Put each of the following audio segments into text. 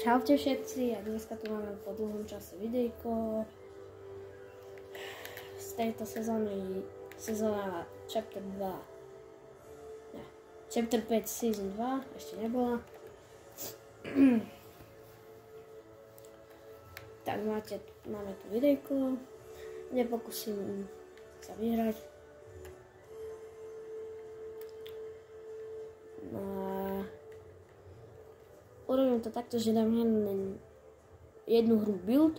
Čaute všetci, a dneska tu máme po dlhom čase videjko z tejto sezóny, sezóna Chapter 2, ne, Chapter 5 Season 2, ešte nebola. Tak máme tu videjko, nepokúsim sa vyhrať. Urobím to takto, že dám jednu hru build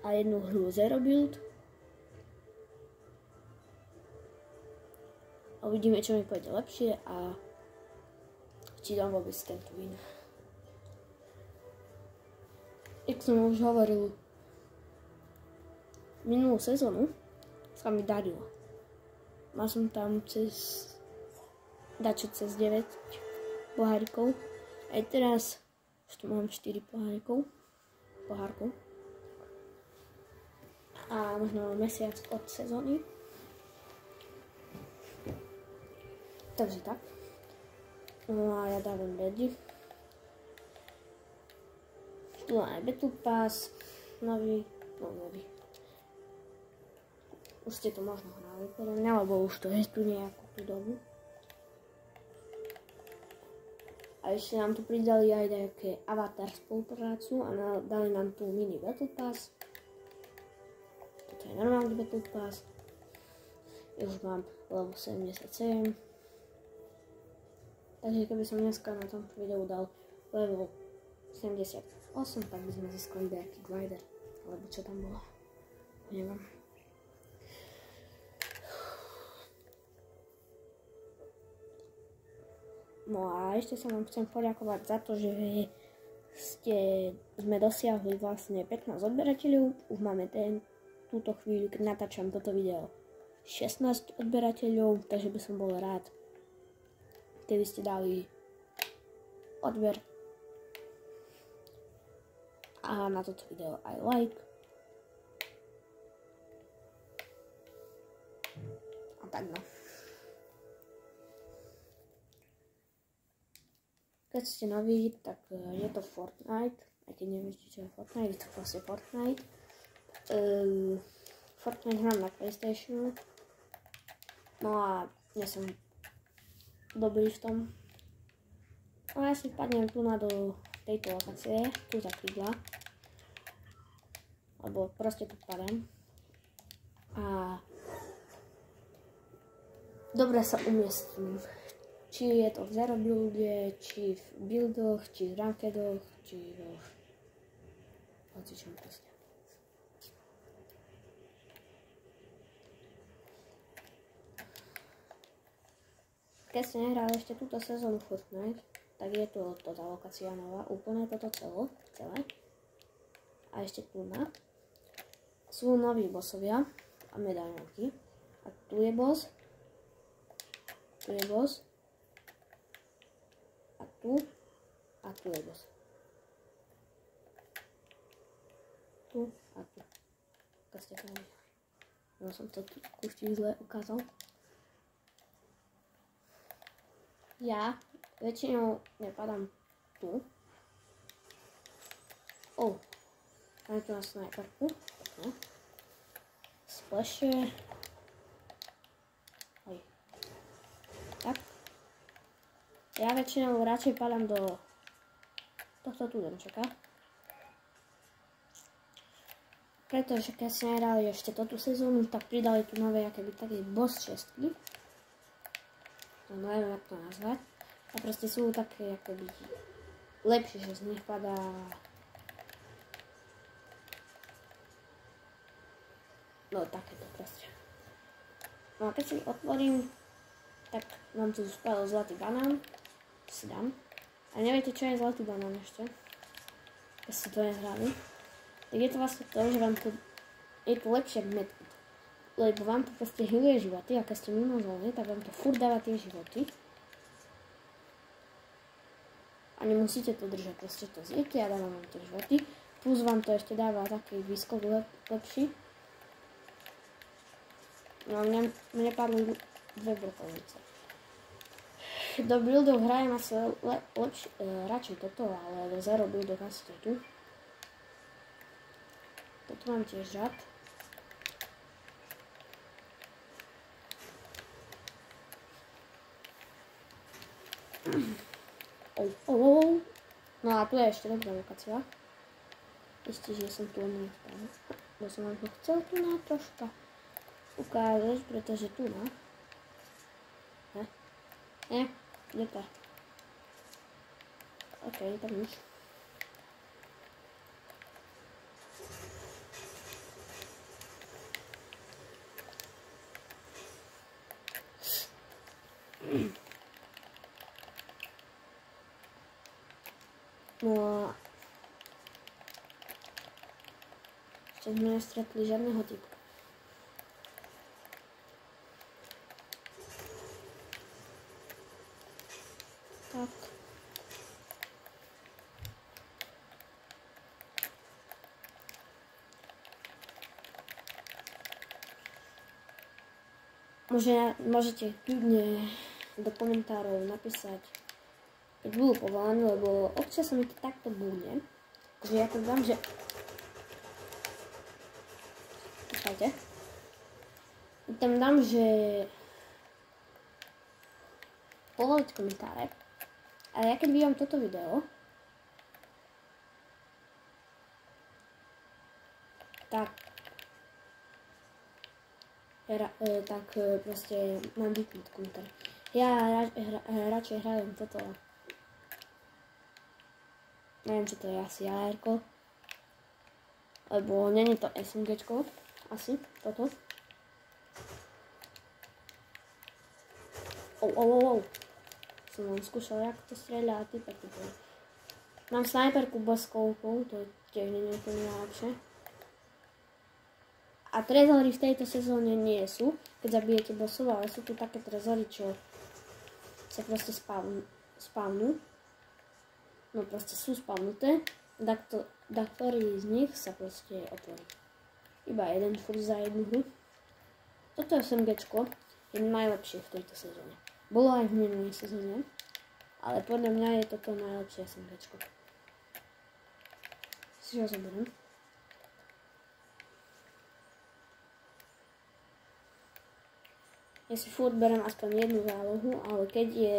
a jednu hru zero build. A uvidíme, čo mi pôjde lepšie a či dám vôbec tento win. Jak som už hovoril, minulú sezónu sa mi darilo. Mal som tam cez 9 pohárikov. Aj teraz už tu mám 4 pohárkov a možno mesiac od sezóny. Takže tak. No a ja dávam ready. Tu máme Battle Pass, nový. Už ste to možno hrali podľa mňa, lebo už to je tu nejakú tú dobu. A ešte nám tu pridali aj nejaké avatar spoluprácu a dali nám tu mini Battle Pass. Toto je normálny Battle Pass. Ja už mám level 77. Takže keby som dneska na tomto videu dal level 78, tak by sme získali nejaký glider. Alebo čo tam bolo. Neviem. No a ešte sa vám chcem poďakovať za to, že sme dosiahli vlastne 15 odberateľov. Už máme túto chvíľu, keď natáčam toto video, 16 odberateľov, takže by som bol rád, keby ste dali odber a na toto video aj like. A tak no. Keď ste noví, tak je to Fortnite, aj keď neviete, čo je Fortnite, je to proste Fortnite. Fortnite hrám na PlayStationu, no a ja som dobrý v tom. No a ja si padnem tu do tejto lokácie, tu za krídla, alebo proste tu padám. A dobre sa umiestním. Či je to v zero builde, či v buildoch, či v rankedoch, či v hocičom proste. Keď ste nehrali ešte túto sezónu Fortnite, tak je tu tá lokácia nová, úplne toto celé. A ešte tu sú noví bossovia a medailonky. A tu je boss. Tu je boss. A tu je boss. Tu a tu. Keď ste to videli. No som to tu kúšti zle ukázal. Ja väčšinou nepadám tu. Mám tu na sniperku. Splashe. Tak. Ja väčšinou radšej padám do tohto tu domčeka. Pretože keď ste nehrali ešte túto sezónu, tak pridali tu nové akéby také boss čestky. No neviem, jak to nazvať. A proste sú také akoby lepšie, že z nich padá no takéto proste. No a keď si otvorím, tak mám tu spadol zlatý banán. Si dám. A neviete, čo je zlatý banán ešte? Keď ste to nehrali. Tak je to vlastne to, že vám to je to lepšie ako medkit. Lebo vám to proste healuje životy a keď ste mimo zóny, tak vám to furt dáva tie životy. A nemusíte to držať, proste to zjete a dáva vám tie životy. Plus vám to ešte dáva taký výskok lepší. No a mne padli 2 brokovnice. do buildov hrajem asi radšej toto, ale do zero buildov asi to tu. Toto mám tiež žad. No a tu je ešte dobrá lokácia. Isté, že som tu nespravil. Bo som vám to chcel tu na troška ukázať, pretože tu má. Kde to? OK, tak nič. No a ešte sme nestretli žiadneho typu. Tak. Môžete kľudne do komentárov napísať, keď budú povolané, lebo občas sa mi to takto bude. Takže ja to dám, že... Počkajte. Tam dám, že... Poloviť komentáre. A ja keď vidím toto video, tak proste mám vypnúť komentár. Ja radšej hrajem toto. Neviem, čo to je, asi AR-ko. Lebo není to SMG-čko. Asi, toto. Som len skúšal, jak to strieľa a typek to bol. Mám snajperku bez scopeov, to tiež nie je úplne najlepšie. A trezory v tejto sezóne nie sú, keď zabijete bossov, ale sú tu také trezory, čo sa proste spavnú. No proste sú spavnuté, ktorý z nich sa proste otvorí. Iba jeden furt za jednu hru. Toto SMGčko je najlepšie v tejto sezóne. Bolo aj v minulej sezóne, ale podľa mňa je toto najlepšie SMGčko. Si ho zoberiem. Ja si furt berem aspoň jednu zálohu, ale keď je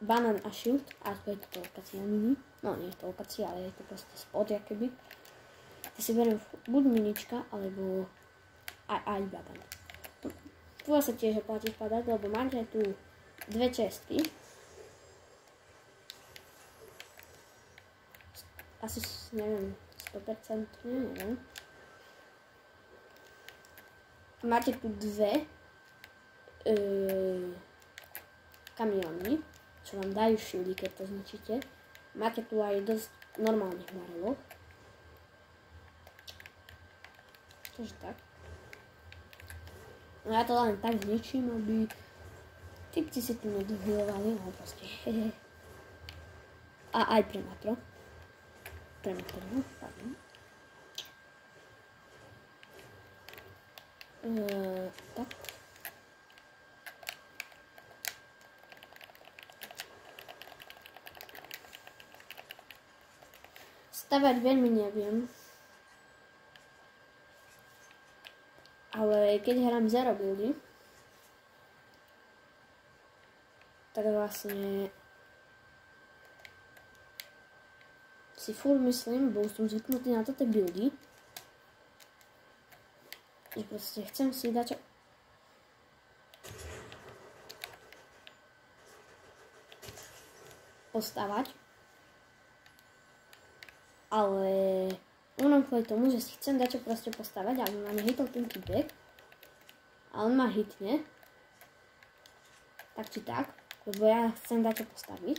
banán a shield, a to je to lokácia mini, no nie je to lokácia, ale je to proste spot jakoby, ja si berem buď minička, alebo aj banán. Tu sa tiež oplatí vpadať, lebo máte tu dve čestky. Asi, neviem, 100%, neviem. Máte tu dve kamióny, čo vám dajú shieldy, keď to zničíte. Máte tu aj dosť normálnych barelov. Čože tak. No ja to len tak zničím, aby typci si tu nedohľovali, no proste. A aj prematro. No, pardon. Tak. Stavať veľmi neviem. Ale keď hrám zero buildy, tak vlastne si furt myslím, bo som zvyknutý na toto buildy, že proste chcem si dať postavať, ale ono kvôli tomu, že si chcem dačo proste postavať, ale ma nehitol ten typek a on ma hitne, tak či tak, lebo ja chcem dačo postaviť.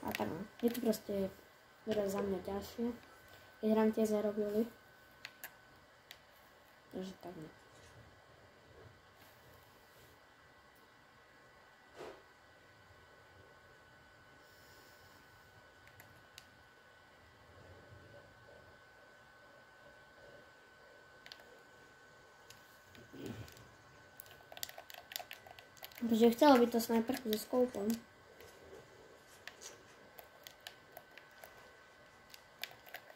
A tak no, je to proste teraz za mňa ďalšie, keď hrám tie zero buildy. Takže tak no. Pretože chcela by to snajperku so skoupom.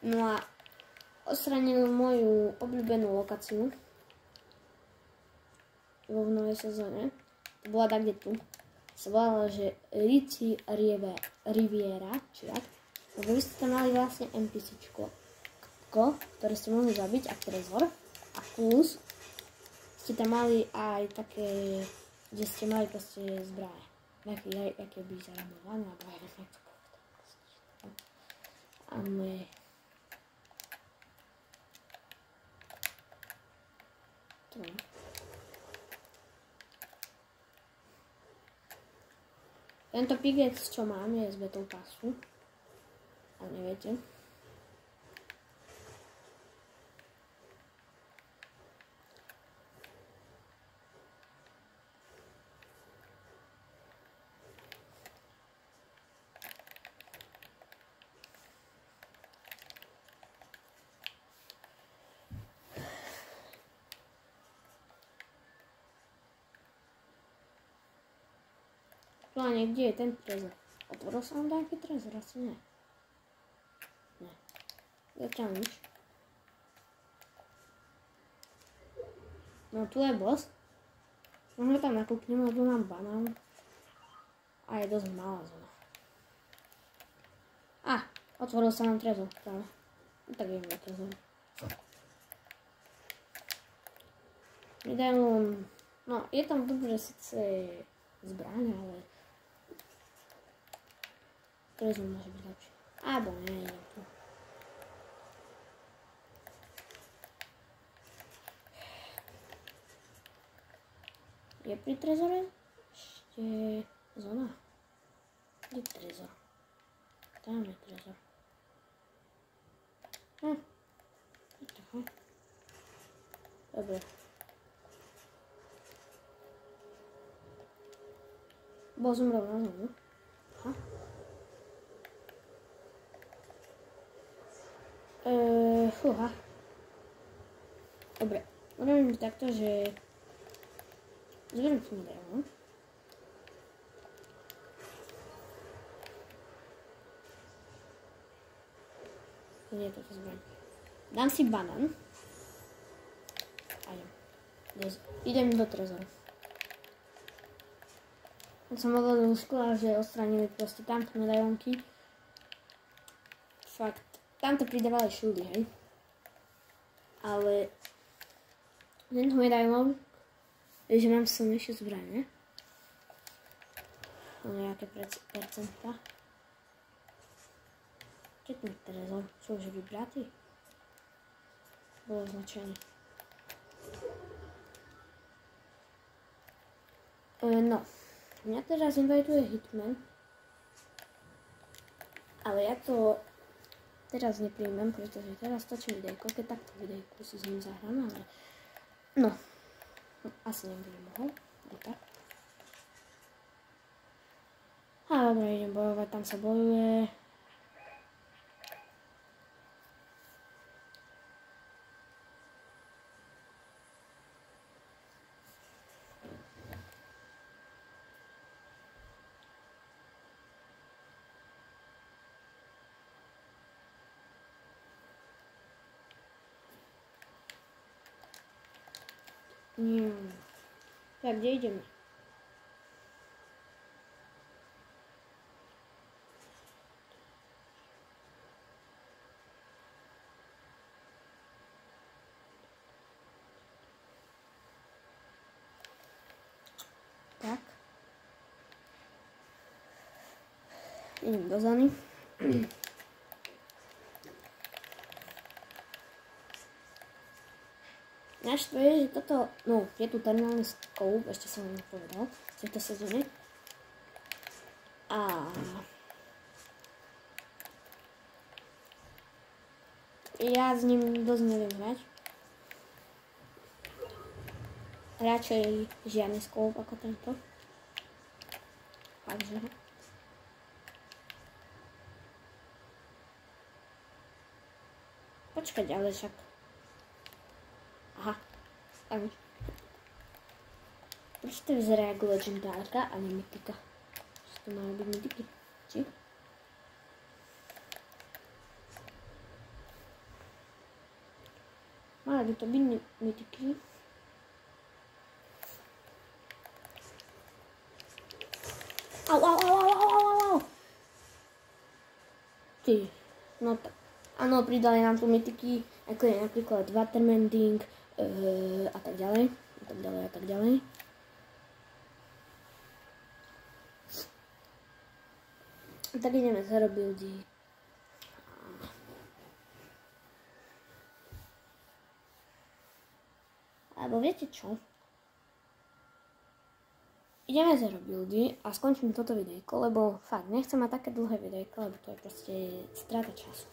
No a odstranil moju obľúbenú lokáciu vo novej sezóne. Bola tak, kde tu. Sa volala, že Ricci Riviera, či tak. Lebo vy ste tam mali vlastne NPCčko, ktoré ste mohli zabiť a trezor. A plus ste tam mali aj také, kde ste mali proste zbraje. Aké by zarabované, alebo aj tak to povedal. A moje... Tento pigec, čo mám, je z Battle Passu. Ale neviete. Tu a niekde je ten trezor. Otvoril sa vám nejaký trezor? Asi nie. Nie. Zatiaľ nič. No tu je boss. Možno tam nakúknem, lebo mám banán. A je dosť malá zóna. Otvoril sa nám trezor práve. No tak idem na trezor. Medailón. No je tam dobre síce zbraň, ale trezor môže byť lepšie. Alebo nie, idem tu. Je pri trezore ešte zóna? Kde je trezor? Tam je trezor. Dobre. Bol som rovná zónu. Aha. Fúha. Dobre. Urobím takto, že zberiem si medailón. Nie je toto zbraň. Dám si banán. A idem do trezoru. Som hovoril skôr, že odstránili proste tamto medailónky. Fakt, tamto pridávali šieldy, hej. Ale tento medailón je, že mám silnejšie zbrane. O nejaké percenta. Keď ten trezor, čo už je vybratý? Bol označený. No, mňa teraz invituje Hitman. Ale ja to teraz nepríjmem, pretože teraz točím videjko, keď takto videjku si s ním zahrám, ale no, asi nebudem mohol, aj tak. A dobre, idem bojovať, tam sa bojuje. Tak, kde ideme? Tak. Idem do zóny. Naštve je, že toto, no, je tu terminálny scope, ešte som vám nepovedal, v tejto sezóne. A ja s ním dosť neviem hrať. Radšej žiadny scope ako tento. Takže. Počkať, ale však. Aha, tak. Prečo to vyzerá ako legendárka a nie mytika? Že to majú byť mytiky? Či? Mali by to byť mytiky. Au. Ty, no tak. Áno, pridali nám tu mytiky, ako je napríklad Watermending a tak ďalej. Tak ideme zero buildy. Alebo viete čo? Ideme zero buildy a skončím toto videjko, lebo fakt nechcem mať také dlhé videjko, lebo to je proste strata času.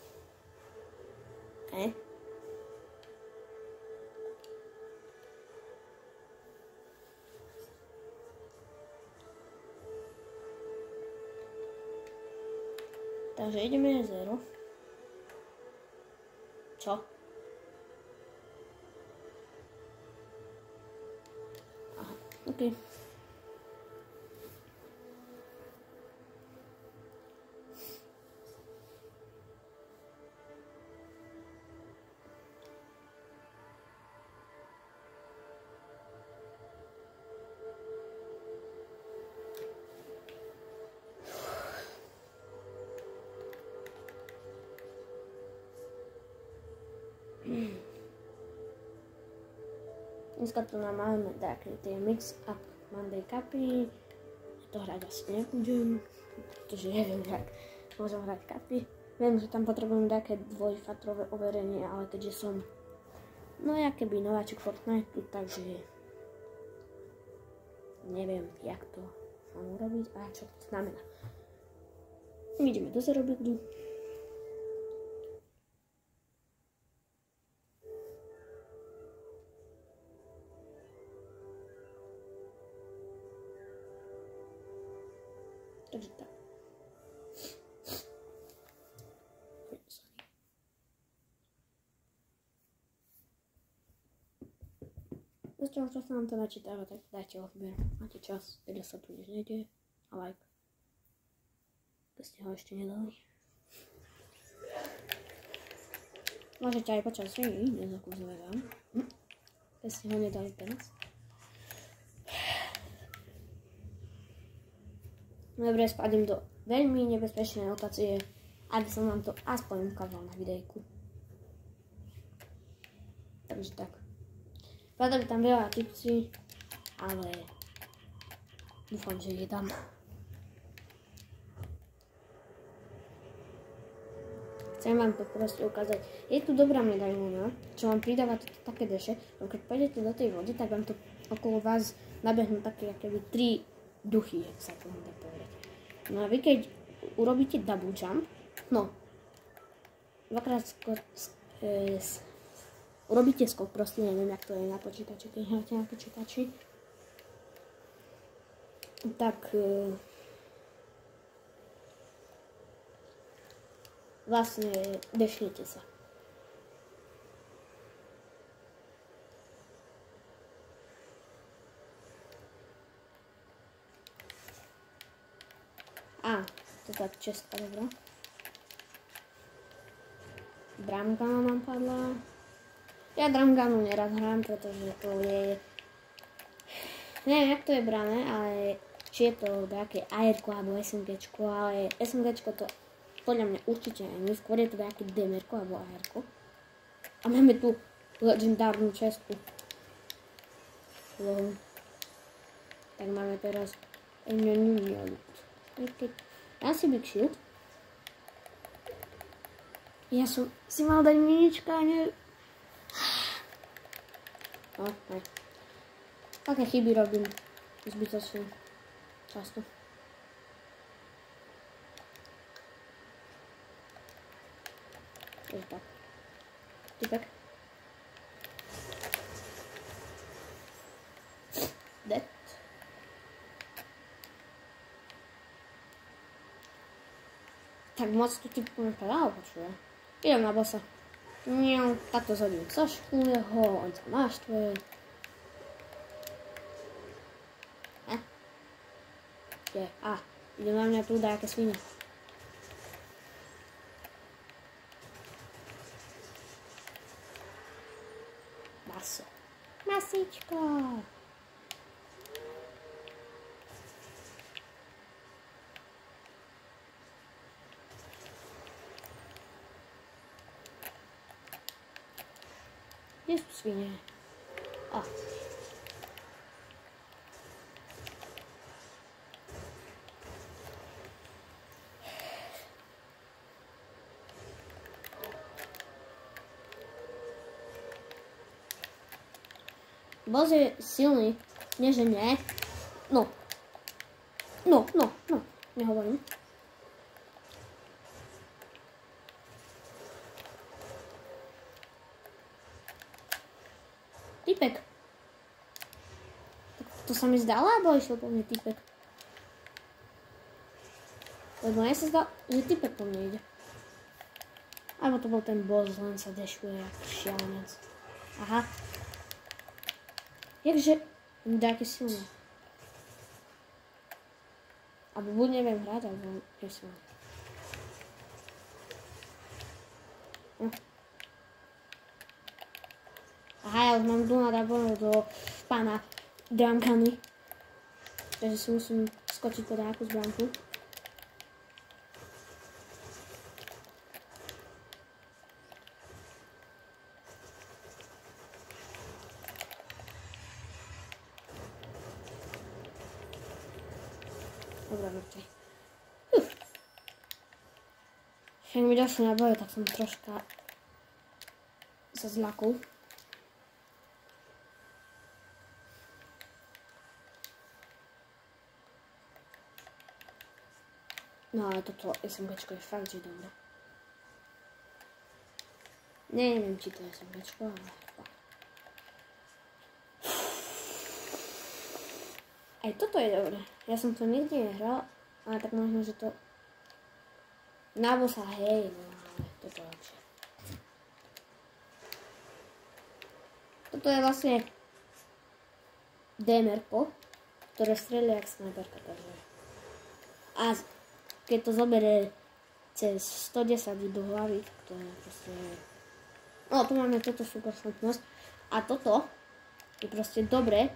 Takže ideme zero. Čo? Aha, okej. Dneska tu nám máme také tie mix-up Monday kapy. To hrať asi nebudem, pretože neviem, jak môžem hrať kapy. Viem, že tam potrebujem také dvojfatrové overenie, ale keďže som keby nováčik Fortnite, takže neviem, jak to mám urobiť a čo to znamená. Ideme do zero buildu. Takže tak. Zatiaľ čo sa nám to načítava, tak dajte odber. Máte čas, keď sa tu nič nejde. A like. To ste ho ešte nedali. Môžete aj počas hry, nezakúzovať. Keď ste ho nedali teraz. Dobre, spadím do veľmi nebezpečnej lokácie, aby som vám to aspoň ukázal na videjku. Takže tak. Padali tam veľa tipsy, ale dúfam, že je tam. Chcem vám to proste ukázať. Je tu dobrá medailona, čo vám pridáva také deše, no keď pôjdete do tej vody, tak vám to okolo vás nabehnú také akéby 3 duchy, jak sa to dá povedať. No a vy keď urobíte double jump, dvakrát urobíte skok, proste neviem, jak to je na počítači, keď hráte na počítači, tak vlastne dešnete sa. To tak česká, dobrá. Dramgana nám padla. Ja Dramganu nerad hrám, pretože to je... Neviem, jak to je brané, ale či je to nejaké AR-ko alebo SMG-čko, ale SMG-čko to podľa mňa určite nie. Skôr je to nejaké DMR-ko alebo AR-ko. A máme tu legendárnu česku. Tak máme teraz... Ja si Big Shield. Ja som si mal dať minička a ne... Ne. Také chyby robím zbytočne. Často. Je tak. Typek. Dead. Tak moc tu typku nepadalo, počuje. Idem na bossa. Takto zhodím sošku jeho, on sa naštve. ešte. Ide na mňa tu dajaké svine. Maso. Masičko. Kde sú svine? Boss je silný. Nie, že nie. No. Nehovorím. Typek. To sa mi zdalo, alebo išiel po mne typek? Lebo mne sa zdalo, že typek po mne ide. Alebo to bol ten boss, len sa dešuje ako šialenec. Aha. Jakže mi dá aký silný. Alebo buď neviem hrať, alebo nesilný. Aha, ja už mám dnu do pána Dramkany. Takže si musím skočiť po nejakú zbránku. Dobre, mŕtvy. Keď mi došli na boju, tak som troška sa zľakol. No ale toto SMGčko je fakt, že dobré. Neviem, či to je SMGčko, ale fakt. Aj toto je dobré. Ja som to nikdy nehral, ale tak možno, že to... Na bossa, hej, no ale toto je lepšie. Toto je vlastne DMR-ko, ktoré strieľa jak snajperka, takže... A keď to zoberie cez 110 do hlavy, tak to je proste... No, tu máme toto super schopnosť. A toto je proste dobré.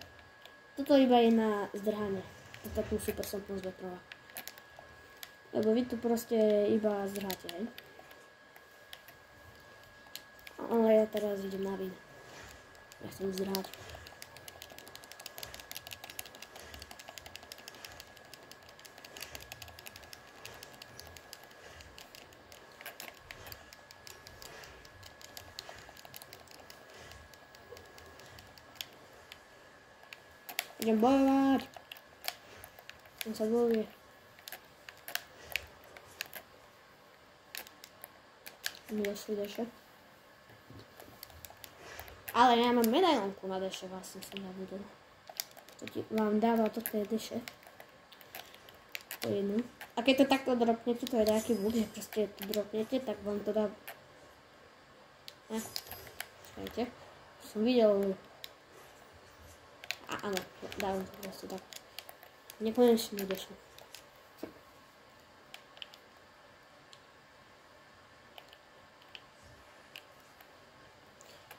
Toto iba je na zdrhanie. Toto takú super schopnosť vetrova. Lebo vy tu proste iba zdrháte, hej? Ale ja teraz idem na vín. Ja chcem zdrhať. Idem bojovať. On sa bojuje. Došli deše. Ale ja mám medailonku na deše, vlastne som zabudol. To ti vám dáva toto je deše. Po jednu. A keď to takto dropnete, to je nejaký bug, že proste to dropnete, tak vám to dá... Čakajte. Som videl... Áno, dávam to proste tak. Nekonečne deše.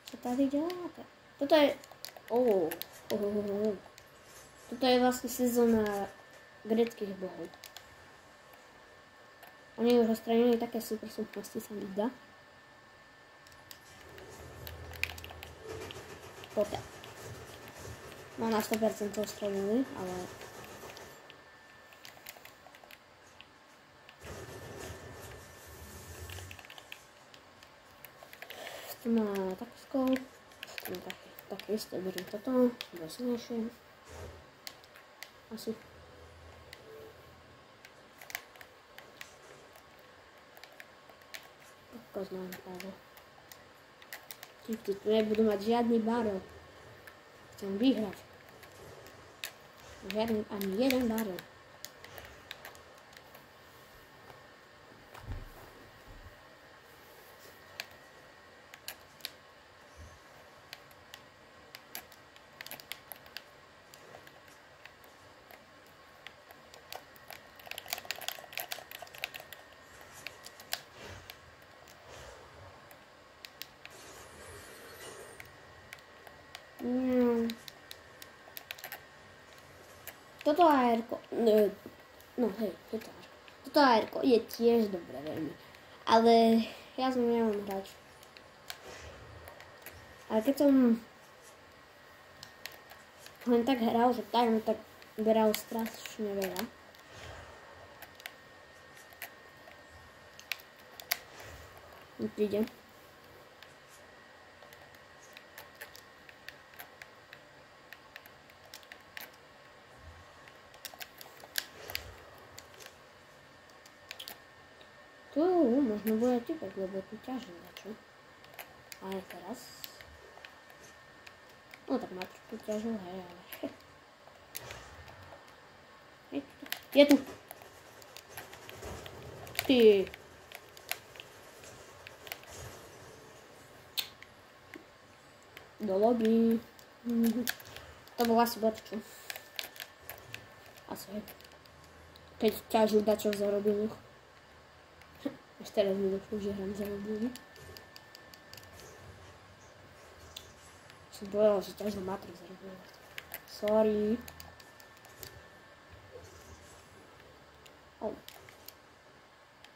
Čo tady děláte? Toto je... Toto je vlastne sezóna greckých bohov. Oni už odstranili také super schopnosti, sa mi zdá. Poté. No na 100% to odstranili, ale... Tu má taký skop, tu má také isté, beriem toto, bude silnejšie. Asi. Ako znám práve. Tu nebudú mať žiadny barel. Chcem vyhrať. Žiadny, ani jeden barel. toto AR-ko, no hej, toto AR-ko je tiež dobré veľmi. Ale ja som nemám hrať. Ale keď som len tak hral, že tak beral strašne veľa. Príde. Tu možno bude typek, lebo tu ťaží dačo. Aj teraz. No tak ma trošku ťažil, hej, ale... Je tu! Ty! Do lobby. To bol asi botčo. Asi hej. Keď ťažil dačo za robiluch. Až teraz mi došlo, že hrám za robiluch. Som povedal, že ťažil Matrix za robiluch. Sorry.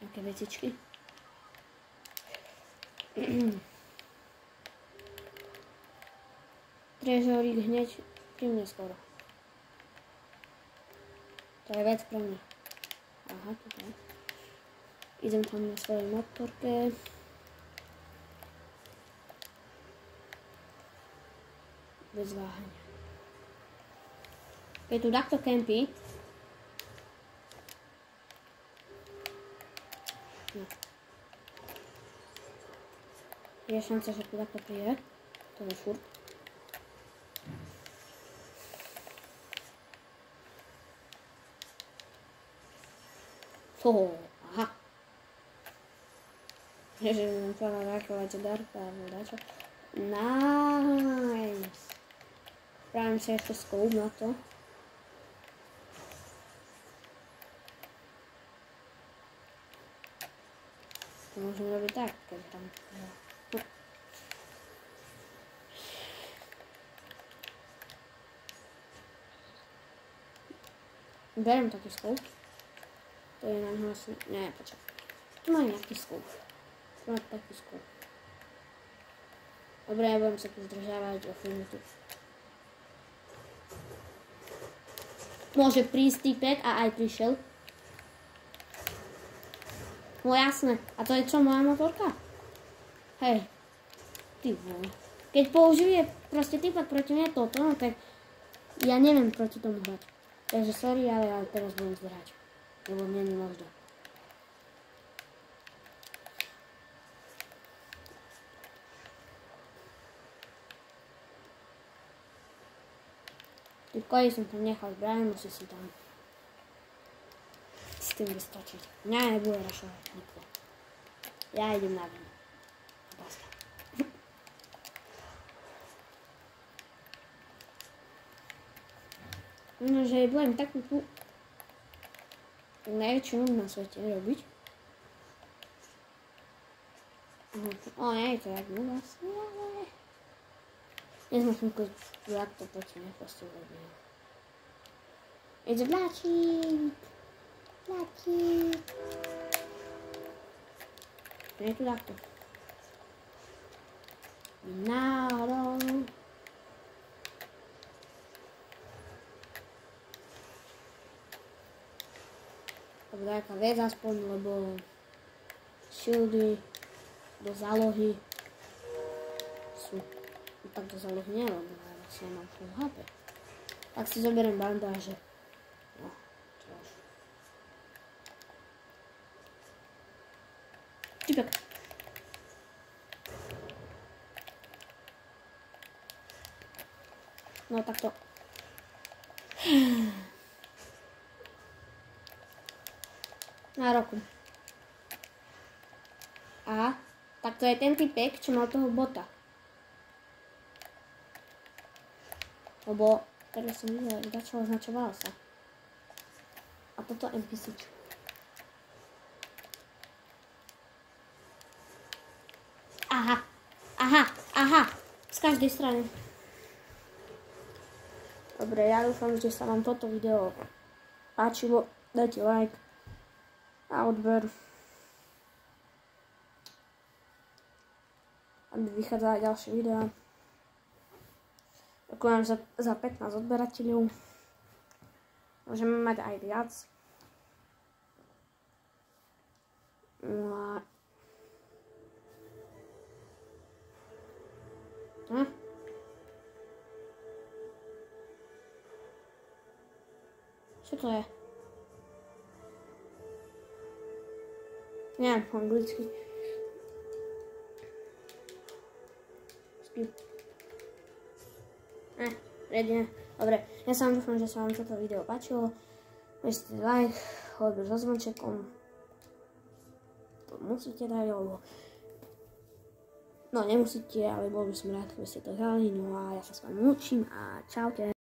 Nejaké vecičky. Trežorík hneď pri mne skoro. To je vec pre mňa. Aha, toto je. Idem tam na svojej motorke. Bez váhania. Keď tu takto kempí, no. Je šanca, že tu takto príde. To je furt. Aha. Že budem plná reagovať darka alebo dačo. Nice. Spravím si ešte scope na to. To môžem robiť tak, keď tam... Beriem taký scope. To je na ňo asi... Nie, počkaj. Tu má nejaký scope. Tu má taký scope. Dobre, ja budem sa tu zdržávať o chvíľu. Môže prísť týpek a aj prišiel. No jasné. A to je čo, moja motorka? Hej. Ty vole. Keď použije proste týpek proti mne toto, no tak ja neviem proti tomu hrať. Takže sorry, ale ja teraz budem zdržať. Lebo mne nemôžda. Ty koji som tam nechal zbraň, musí si tam s tým vystačiť. Mňa nebude rašovať nikto. Ja idem na vinu. Basta. No, že budem takú tú najväčšiu na svete robiť. O, nie je to jak no vlastne, ale... Neznám jak to proti mne proste robím. Ide vláčik! Vláčik! Nie je tu takto. Náhodou. To bude taká vec aspoň, lebo shieldy do zálohy sú. No tak do zálohy neviem, ale vlastne mám full HP. Tak si zoberiem bandáže. No, čož. Typek. No takto. Na roku. A tak to je ten typek, čo mal toho bota. Lebo teraz som videla, že dačo označovala sa. A toto NPCčko. Aha, aha, aha. Z každej strany. Dobre. Dobre, ja dúfam, že sa vám toto video páčilo. Dajte like a odber. Aby vychádzali ďalšie videá. Ďakujem za 15 odberateľov. Môžeme mať aj viac. No a... Čo to je? Neviem po anglicky. Spím. Redne. Dobre, ja sa vám dúfam, že sa vám toto video páčilo. Dajte like, odber so zvončekom. To musíte dať, alebo... No nemusíte, ale bol by som rád, keby ste to dali. No a ja sa s vami učím a čaute.